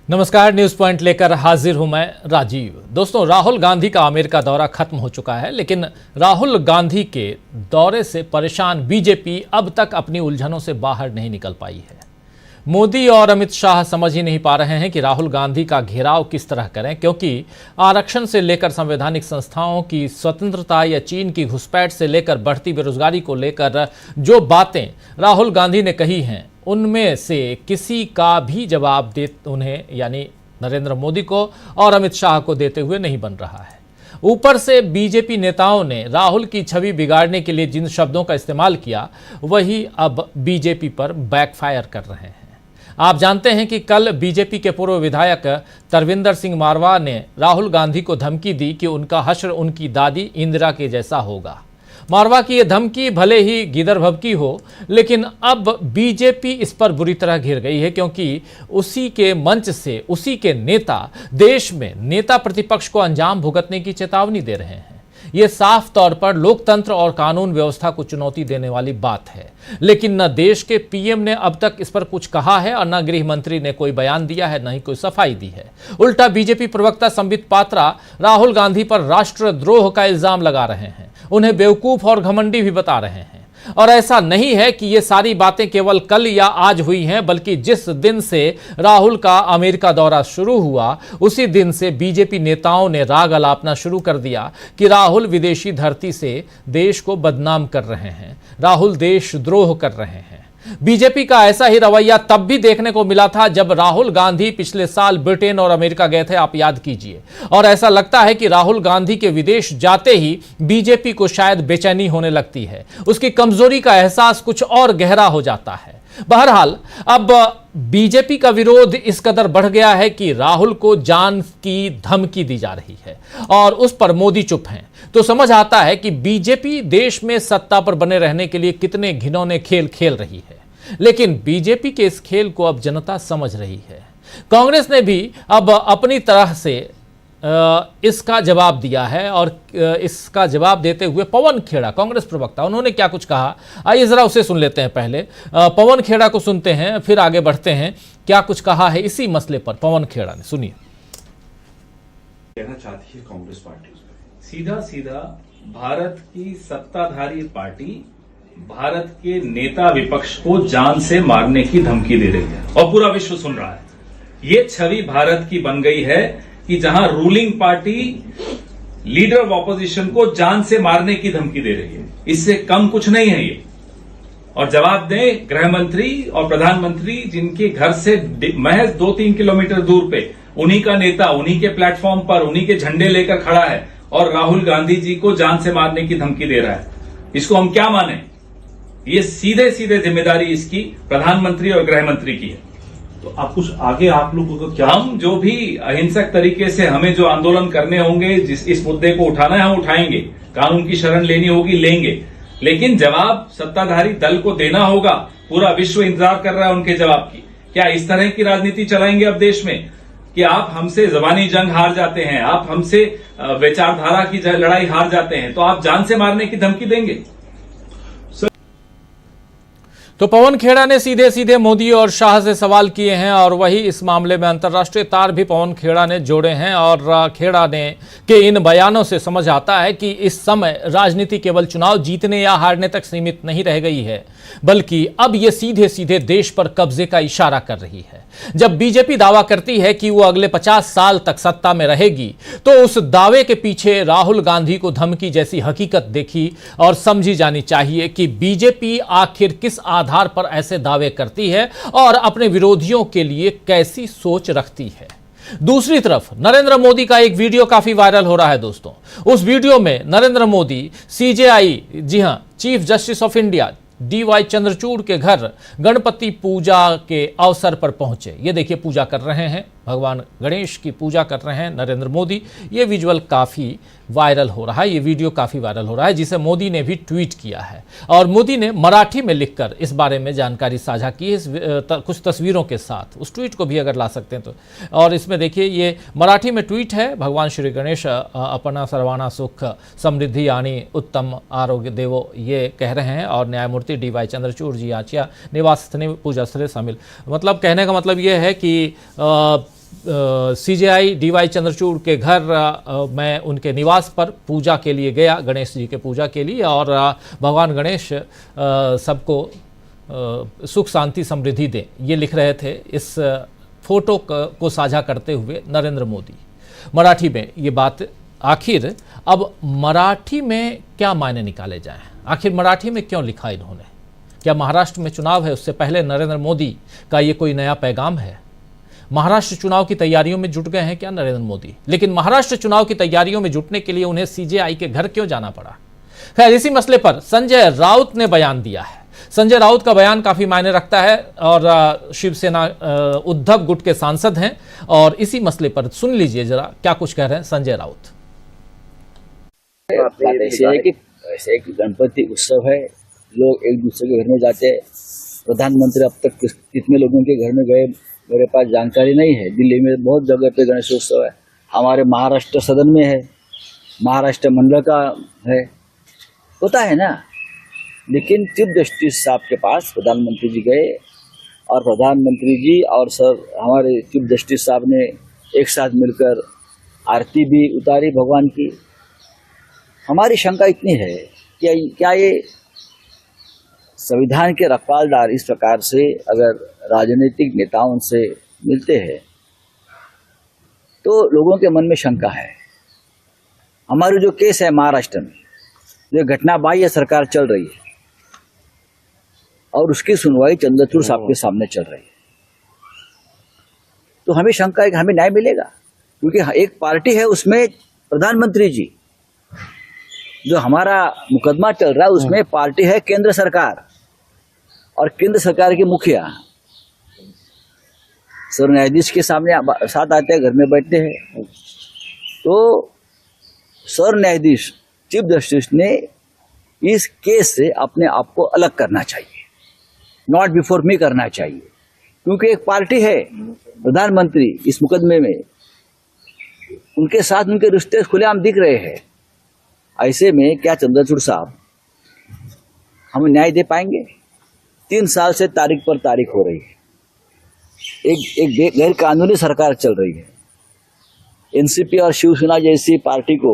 नमस्कार, news point लेकर हाजिर हूं मैं राजीव। दोस्तों, राहुल गांधी का अमेरिका दौरा खत्म हो चुका है, लेकिन राहुल गांधी के दौरे से परेशान बीजेपी अब तक अपनी उलझनों से बाहर नहीं निकल पाई है। मोदी और अमित शाह समझ ही नहीं पा रहे हैं कि राहुल गांधी का घेराव किस तरह करें, क्योंकि आरक्षण से लेकर संवैधानिक संस्थाओं की स्वतंत्रता या चीन की घुसपैठ से लेकर बढ़ती बेरोजगारी को लेकर जो बातें राहुल गांधी ने कही हैं, उनमें से किसी का भी जवाब दे उन्हें यानी नरेंद्र मोदी को और अमित शाह को देते हुए नहीं बन रहा है। ऊपर से बीजेपी नेताओं ने राहुल की छवि बिगाड़ने के लिए जिन शब्दों का इस्तेमाल किया, वही अब बीजेपी पर बैकफायर कर रहे हैं। आप जानते हैं कि कल बीजेपी के पूर्व विधायक तरविंदर सिंह मारवा ने राहुल गांधी को धमकी दी कि उनका हश्र उनकी दादी इंदिरा के जैसा होगा। मारवा की यह धमकी भले ही गिदर भभकी हो, लेकिन अब बीजेपी इस पर बुरी तरह घिर गई है, क्योंकि उसी के मंच से उसी के नेता देश में नेता प्रतिपक्ष को अंजाम भुगतने की चेतावनी दे रहे हैं। ये साफ तौर पर लोकतंत्र और कानून व्यवस्था को चुनौती देने वाली बात है। लेकिन न देश के पीएम ने अब तक इस पर कुछ कहा है और न गृह मंत्री ने कोई बयान दिया है, न ही कोई सफाई दी है। उल्टा बीजेपी प्रवक्ता संबित पात्रा राहुल गांधी पर राष्ट्रद्रोह का इल्जाम लगा रहे हैं, उन्हें बेवकूफ और घमंडी भी बता रहे हैं। और ऐसा नहीं है कि ये सारी बातें केवल कल या आज हुई हैं, बल्कि जिस दिन से राहुल का अमेरिका दौरा शुरू हुआ, उसी दिन से बीजेपी नेताओं ने राग अलापना शुरू कर दिया कि राहुल विदेशी धरती से देश को बदनाम कर रहे हैं, राहुल देशद्रोह कर रहे हैं। बीजेपी का ऐसा ही रवैया तब भी देखने को मिला था जब राहुल गांधी पिछले साल ब्रिटेन और अमेरिका गए थे, आप याद कीजिए। और ऐसा लगता है कि राहुल गांधी के विदेश जाते ही बीजेपी को शायद बेचैनी होने लगती है, उसकी कमजोरी का एहसास कुछ और गहरा हो जाता है। बहरहाल, अब बीजेपी का विरोध इस कदर बढ़ गया है कि राहुल को जान की धमकी दी जा रही है और उस पर मोदी चुप हैं। तो समझ आता है कि बीजेपी देश में सत्ता पर बने रहने के लिए कितने घिनौने खेल खेल रही है। लेकिन बीजेपी के इस खेल को अब जनता समझ रही है। कांग्रेस ने भी अब अपनी तरह से इसका जवाब दिया है और इसका जवाब देते हुए पवन खेड़ा, कांग्रेस प्रवक्ता, उन्होंने क्या कुछ कहा, आइए जरा उसे सुन लेते हैं। पहले पवन खेड़ा को सुनते हैं, फिर आगे बढ़ते हैं। क्या कुछ कहा है इसी मसले पर पवन खेड़ा ने, सुनिए। कहना चाहती है कांग्रेस पार्टी सीधा सीधा भारत की सत्ताधारी पार्टी भारत के नेता विपक्ष को जान से मारने की धमकी दे रही है और पूरा विश्व सुन रहा है। ये छवि भारत की बन गई है कि जहां ruling party leader of opposition को जान से मारने की धमकी दे रही है। इससे कम कुछ नहीं है ये। और जवाब दें गृह मंत्री और प्रधानमंत्री, जिनके घर से महज 2-3 किलोमीटर दूर पे उन्हीं का नेता उन्हीं के प्लेटफॉर्म पर उन्हीं के झंडे लेकर खड़ा है और राहुल गांधी जी को जान से मारने की धमकी दे रहा है। इसको हम क्या माने? ये सीधे सीधे जिम्मेदारी इसकी प्रधानमंत्री और गृह मंत्री की है। तो आप कुछ आगे आप लोगों को क्या, हम जो भी अहिंसक तरीके से हमें जो आंदोलन करने होंगे, जिस इस मुद्दे को उठाना है हम उठाएंगे, कानून की शरण लेनी होगी लेंगे, लेकिन जवाब सत्ताधारी दल को देना होगा। पूरा विश्व इंतजार कर रहा है उनके जवाब की। क्या इस तरह की राजनीति चलाएंगे अब देश में कि आप हमसे जबानी जंग हार जाते हैं, आप हमसे विचारधारा की लड़ाई हार जाते हैं, तो आप जान से मारने की धमकी देंगे? तो पवन खेड़ा ने सीधे सीधे मोदी और शाह से सवाल किए हैं और वही इस मामले में अंतर्राष्ट्रीय तार भी पवन खेड़ा ने जोड़े हैं। और खेड़ा ने के इन बयानों से समझ आता है कि इस समय राजनीति केवल चुनाव जीतने या हारने तक सीमित नहीं रह गई है, बल्कि अब ये सीधे सीधे देश पर कब्जे का इशारा कर रही है। जब बीजेपी दावा करती है कि वो अगले 50 साल तक सत्ता में रहेगी, तो उस दावे के पीछे राहुल गांधी को धमकी जैसी हकीकत देखी और समझी जानी चाहिए कि बीजेपी आखिर किस आधार पर ऐसे दावे करती है और अपने विरोधियों के लिए कैसी सोच रखती है। दूसरी तरफ नरेंद्र मोदी का एक वीडियो काफी वायरल हो रहा है दोस्तों। उस वीडियो में नरेंद्र मोदी सीजेआई, जी हां, chief justice of India DY Chandrachud के घर गणपति पूजा के अवसर पर पहुंचे। ये देखिए, पूजा कर रहे हैं, भगवान गणेश की पूजा कर रहे हैं नरेंद्र मोदी। ये विजुअल काफ़ी वायरल हो रहा है, ये वीडियो काफ़ी वायरल हो रहा है, जिसे मोदी ने भी ट्वीट किया है। और मोदी ने मराठी में लिखकर इस बारे में जानकारी साझा की है, कुछ तस्वीरों के साथ। उस ट्वीट को भी अगर ला सकते हैं तो। और इसमें देखिए, ये मराठी में ट्वीट है, भगवान श्री गणेश अपना सर्वाना सुख समृद्धि यानी उत्तम आरोग्य देवो, ये कह रहे हैं। और न्यायमूर्ति DY चंद्रचूड़ जी आचिया निवास स्थली पूजा स्थले शामिल। मतलब कहने का मतलब ये है कि सीजेआई डीवाई चंद्रचूड़ के घर मैं उनके निवास पर पूजा के लिए गया, गणेश जी के पूजा के लिए, और भगवान गणेश सबको सुख शांति समृद्धि दें, ये लिख रहे थे इस फोटो को साझा करते हुए नरेंद्र मोदी। मराठी में ये बात, आखिर अब मराठी में क्या मायने निकाले जाएं? आखिर मराठी में क्यों लिखा इन्होंने? क्या महाराष्ट्र में चुनाव है, उससे पहले नरेंद्र मोदी का ये कोई नया पैगाम है? महाराष्ट्र चुनाव की तैयारियों में जुट गए हैं क्या नरेंद्र मोदी? लेकिन महाराष्ट्र चुनाव की तैयारियों में जुटने के लिए उन्हें सीजेआई के घर क्यों जाना पड़ा? खैर, इसी मसले पर संजय राउत ने बयान दिया है। संजय राउत का बयान काफी मायने रखता है और शिवसेना उद्धव गुट के सांसद हैं, और इसी मसले पर सुन लीजिए जरा क्या कुछ कह रहे हैं संजय राउत। ऐसे है कि ऐसे एक गणपति उत्सव है, लोग एक दूसरे के घर में जाते हैं। प्रधानमंत्री अब तक कितने लोगों के घर में गए मेरे पास जानकारी नहीं है। दिल्ली में बहुत जगह पे गणेशोत्सव है, हमारे महाराष्ट्र सदन में है, महाराष्ट्र मंडल का है, होता है ना। लेकिन चीफ जस्टिस साहब के पास प्रधानमंत्री जी गए और प्रधानमंत्री जी और सर हमारे चीफ जस्टिस साहब ने एक साथ मिलकर आरती भी उतारी भगवान की। हमारी शंका इतनी है कि क्या ये संविधान के रखवालदार इस प्रकार से अगर राजनीतिक नेताओं से मिलते हैं तो लोगों के मन में शंका है। हमारी जो केस है महाराष्ट्र में, जो घटना बाह्य सरकार चल रही है और उसकी सुनवाई चंद्रचूड़ साहब के सामने चल रही है, तो हमें शंका है कि हमें न्याय मिलेगा। क्योंकि एक पार्टी है उसमें प्रधानमंत्री जी, जो हमारा मुकदमा चल रहा है उसमें पार्टी है केंद्र सरकार, और केंद्र सरकार के मुखिया सर न्यायाधीश के सामने साथ आते हैं, घर में बैठते हैं। तो सर न्यायाधीश चीफ जस्टिस ने इस केस से अपने आप को अलग करना चाहिए, नॉट बिफोर मी करना चाहिए। क्योंकि एक पार्टी है प्रधानमंत्री इस मुकदमे में, उनके साथ उनके रिश्ते खुलेआम दिख रहे हैं। ऐसे में क्या चंद्रचूड़ साहब हमें न्याय दे पाएंगे? 3 साल से तारीख पर तारीख हो रही है, एक गैर कानूनी सरकार चल रही है। एनसीपी और शिवसेना जैसी पार्टी को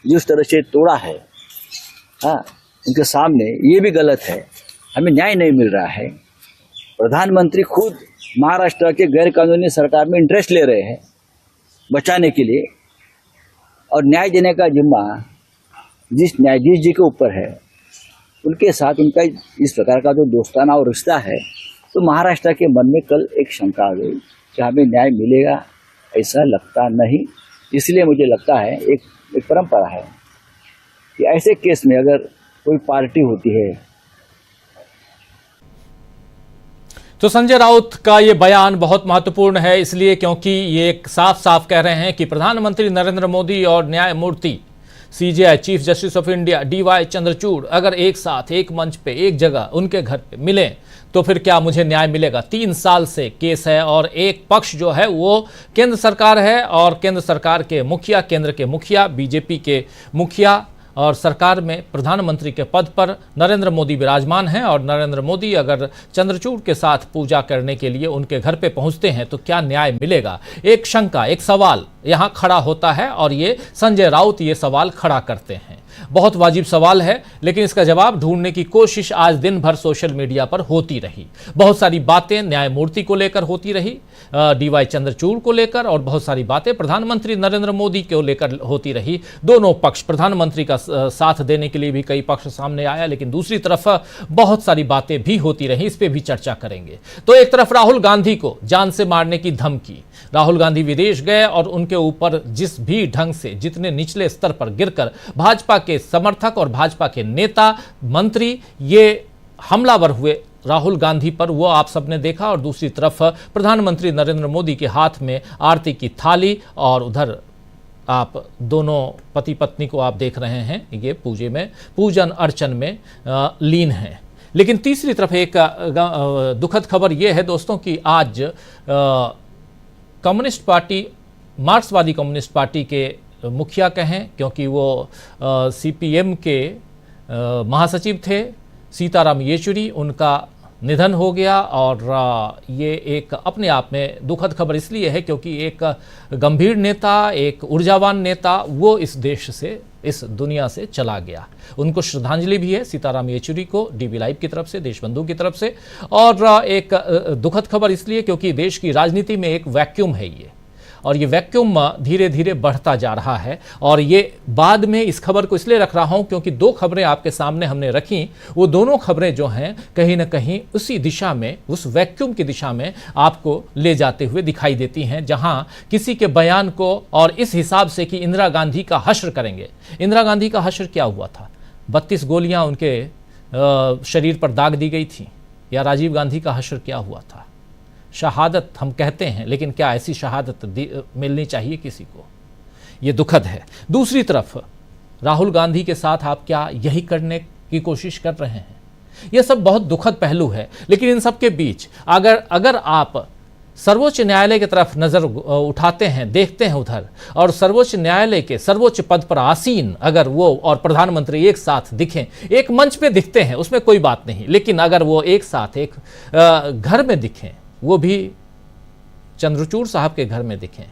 जिस तरह से तोड़ा है, हाँ, उनके सामने ये भी गलत है, हमें न्याय नहीं मिल रहा है। प्रधानमंत्री खुद महाराष्ट्र के गैर कानूनी सरकार में इंटरेस्ट ले रहे हैं बचाने के लिए, और न्याय देने का जिम्मा जिस न्यायाधीश जी के ऊपर है, उनके साथ उनका इस प्रकार का जो दोस्ताना और रिश्ता है, तो महाराष्ट्र के मन में कल एक शंका आ गई कि हमें न्याय मिलेगा, ऐसा लगता नहीं। इसलिए मुझे लगता है एक परंपरा है कि ऐसे केस में अगर कोई पार्टी होती है। तो संजय राउत का ये बयान बहुत महत्वपूर्ण है, इसलिए क्योंकि ये साफ साफ कह रहे हैं कि प्रधानमंत्री नरेंद्र मोदी और न्यायमूर्ति CJI chief justice of India DY Chandrachud अगर एक साथ एक मंच पे एक जगह उनके घर पे मिलें तो फिर क्या मुझे न्याय मिलेगा? 3 साल से केस है और एक पक्ष जो है वो केंद्र सरकार है, और केंद्र सरकार के मुखिया, केंद्र के मुखिया, बीजेपी के मुखिया, और सरकार में प्रधानमंत्री के पद पर नरेंद्र मोदी विराजमान हैं। और नरेंद्र मोदी अगर चंद्रचूड़ के साथ पूजा करने के लिए उनके घर पे पहुंचते हैं तो क्या न्याय मिलेगा? एक शंका, एक सवाल यहां खड़ा होता है, और ये संजय राउत ये सवाल खड़ा करते हैं। बहुत वाजिब सवाल है, लेकिन इसका जवाब ढूंढने की कोशिश आज दिन भर सोशल मीडिया पर होती रही। बहुत सारी बातें न्यायमूर्ति को लेकर होती रही, डीवाई चंद्रचूड़ को लेकर, और बहुत सारी बातें प्रधानमंत्री नरेंद्र मोदी को लेकर होती रही। दोनों पक्ष, प्रधानमंत्री का साथ देने के लिए भी कई पक्ष सामने आया, लेकिन दूसरी तरफ बहुत सारी बातें भी होती रही, इस पर भी चर्चा करेंगे। तो एक तरफ राहुल गांधी को जान से मारने की धमकी, राहुल गांधी विदेश गए और उनके ऊपर जिस भी ढंग से, जितने निचले स्तर पर गिरकर भाजपा के समर्थक और भाजपा के नेता, मंत्री ये हमलावर हुए राहुल गांधी पर, वो आप सबने देखा। और दूसरी तरफ प्रधानमंत्री नरेंद्र मोदी के हाथ में आरती की थाली, और उधर आप दोनों पति पत्नी को आप देख रहे हैं, ये पूजन अर्चन में लीन हैं। लेकिन तीसरी तरफ एक दुखद खबर यह है दोस्तों कि आज कम्युनिस्ट पार्टी, मार्क्सवादी कम्युनिस्ट पार्टी के मुखिया कहें, क्योंकि वो सीपीएम के महासचिव थे, सीताराम येचुरी, उनका निधन हो गया। और ये एक अपने आप में दुखद खबर इसलिए है क्योंकि एक गंभीर नेता, एक ऊर्जावान नेता वो इस देश से, इस दुनिया से चला गया। उनको श्रद्धांजलि भी है सीताराम येचुरी को डीबी लाइव की तरफ से, देशबंधु की तरफ से। और एक दुखद खबर इसलिए क्योंकि देश की राजनीति में एक वैक्यूम है ये, और ये वैक्यूम धीरे धीरे बढ़ता जा रहा है। और ये बाद में इस खबर को इसलिए रख रहा हूं क्योंकि दो खबरें आपके सामने हमने रखी, वो दोनों खबरें जो हैं कहीं ना कहीं उसी दिशा में, उस वैक्यूम की दिशा में आपको ले जाते हुए दिखाई देती हैं, जहां किसी के बयान को और इस हिसाब से कि इंदिरा गांधी का हश्र करेंगे। इंदिरा गांधी का हश्र क्या हुआ था? 32 गोलियां उनके शरीर पर दाग दी गई थी। या राजीव गांधी का हश्र क्या हुआ था? शहादत हम कहते हैं, लेकिन क्या ऐसी शहादत मिलनी चाहिए किसी को? ये दुखद है। दूसरी तरफ राहुल गांधी के साथ आप क्या यही करने की कोशिश कर रहे हैं? ये सब बहुत दुखद पहलू है। लेकिन इन सब के बीच अगर आप सर्वोच्च न्यायालय की तरफ नजर उठाते हैं, देखते हैं उधर, और सर्वोच्च न्यायालय के सर्वोच्च पद पर आसीन अगर वो और प्रधानमंत्री एक साथ दिखें, एक मंच पे दिखते हैं, उसमें कोई बात नहीं, लेकिन अगर वो एक साथ एक घर में दिखें, वो भी चंद्रचूड़ साहब के घर में दिखें,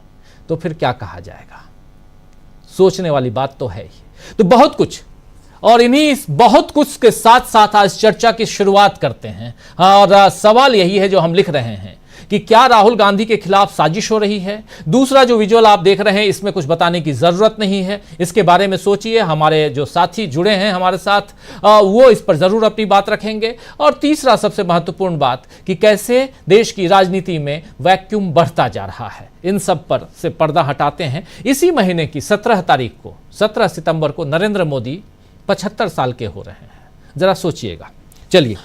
तो फिर क्या कहा जाएगा? सोचने वाली बात तो है ही। तो बहुत कुछ, और इन्हीं बहुत कुछ के साथ साथ आज चर्चा की शुरुआत करते हैं। और सवाल यही है जो हम लिख रहे हैं कि क्या राहुल गांधी के खिलाफ साजिश हो रही है? दूसरा जो विजुअल आप देख रहे हैं, इसमें कुछ बताने की जरूरत नहीं है, इसके बारे में सोचिए। हमारे जो साथी जुड़े हैं हमारे साथ, वो इस पर जरूर अपनी बात रखेंगे। और तीसरा सबसे महत्वपूर्ण बात कि कैसे देश की राजनीति में वैक्यूम बढ़ता जा रहा है, इन सब पर से पर्दा हटाते हैं। इसी महीने की 17 तारीख को, 17 सितंबर को नरेंद्र मोदी 75 साल के हो रहे हैं। जरा सोचिएगा। चलिए